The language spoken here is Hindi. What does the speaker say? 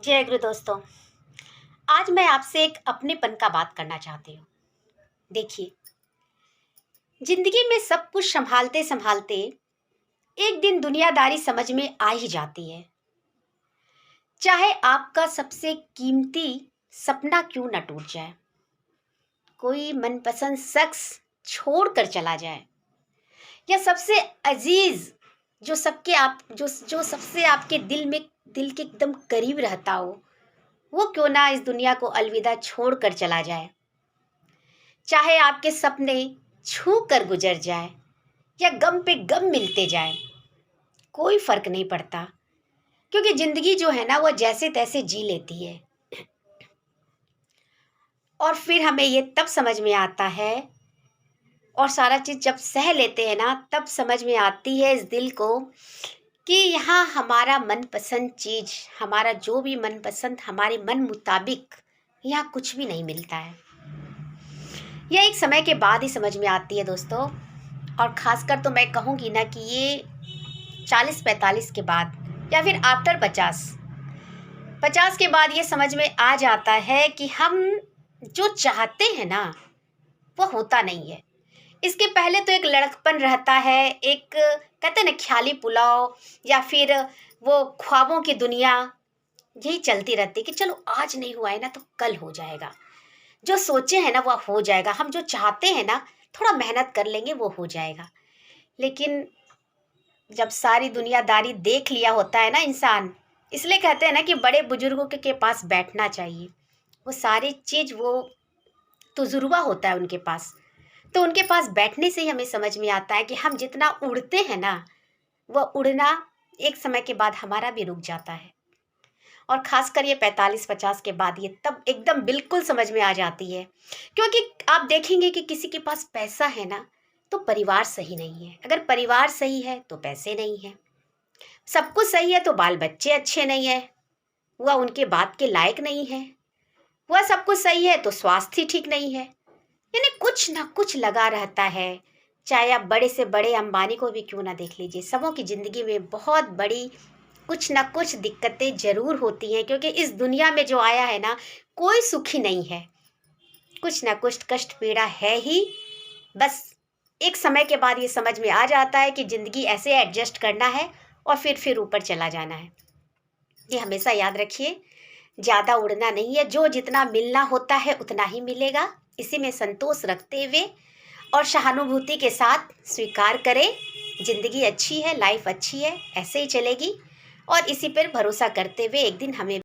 जय गुरु दोस्तों। आज मैं आपसे एक अपनेपन का बात करना चाहती हूँ। देखिए, जिंदगी में सब कुछ संभालते संभालते एक दिन दुनियादारी समझ में आ ही जाती है। चाहे आपका सबसे कीमती सपना क्यों न टूट जाए, कोई मनपसंद शख्स छोड़ कर चला जाए, या सबसे अजीज जो सबके आप जो सबसे आपके दिल के एकदम करीब रहता हो, वो क्यों ना इस दुनिया को अलविदा छोड़ कर चला जाए। चाहे आपके सपने छू कर गुजर जाए या गम पे गम मिलते जाए, कोई फर्क नहीं पड़ता, क्योंकि जिंदगी जो है ना वो जैसे तैसे जी लेती है। और फिर हमें ये तब समझ में आता है, और सारा चीज़ जब सह लेते हैं ना, तब समझ में आती है इस दिल को कि यहाँ हमारा मनपसंद चीज़, हमारा जो भी मनपसंद, हमारे मन मुताबिक यहाँ कुछ भी नहीं मिलता है। यह एक समय के बाद ही समझ में आती है दोस्तों। और ख़ासकर तो मैं कहूँगी ना कि ये 40-45 के बाद या फिर आफ्टर 50 के बाद ये समझ में आ जाता है कि हम जो चाहते हैं ना वो होता नहीं है। इसके पहले तो एक लड़कपन रहता है, एक कहते हैं ना ख्याली पुलाव, या फिर वो ख्वाबों की दुनिया, यही चलती रहती कि चलो आज नहीं हुआ है ना तो कल हो जाएगा। जो सोचे हैं ना वो हो जाएगा, हम जो चाहते हैं ना थोड़ा मेहनत कर लेंगे वो हो जाएगा। लेकिन जब सारी दुनियादारी देख लिया होता है ना इंसान, इसलिए कहते हैं ना कि बड़े बुजुर्गों के पास बैठना चाहिए। वो सारी चीज़, वो तजुर्बा होता है उनके पास, तो उनके पास बैठने से ही हमें समझ में आता है कि हम जितना उड़ते हैं ना, वो उड़ना एक समय के बाद हमारा भी रुक जाता है। और ख़ासकर ये 45-50 के बाद ये तब एकदम बिल्कुल समझ में आ जाती है। क्योंकि आप देखेंगे कि किसी के पास पैसा है ना तो परिवार सही नहीं है, अगर परिवार सही है तो पैसे नहीं है, सब कुछ सही है तो बाल बच्चे अच्छे नहीं है, वह उनके बात के लायक नहीं है, वह सब कुछ सही है तो स्वास्थ्य ठीक नहीं है। यानी कुछ ना कुछ लगा रहता है। चाहे आप बड़े से बड़े अंबानी को भी क्यों ना देख लीजिए, सबों की ज़िंदगी में बहुत बड़ी कुछ ना कुछ दिक्कतें ज़रूर होती हैं, क्योंकि इस दुनिया में जो आया है ना कोई सुखी नहीं है, कुछ ना कुछ कष्ट पीड़ा है ही। बस एक समय के बाद ये समझ में आ जाता है कि ज़िंदगी ऐसे एडजस्ट करना है और फिर ऊपर चला जाना है। ये हमेशा याद रखिए, ज़्यादा उड़ना नहीं है, जो जितना मिलना होता है उतना ही मिलेगा। इसी में संतोष रखते हुए और सहानुभूति के साथ स्वीकार करें, ज़िंदगी अच्छी है, लाइफ अच्छी है, ऐसे ही चलेगी। और इसी पर भरोसा करते हुए एक दिन हमें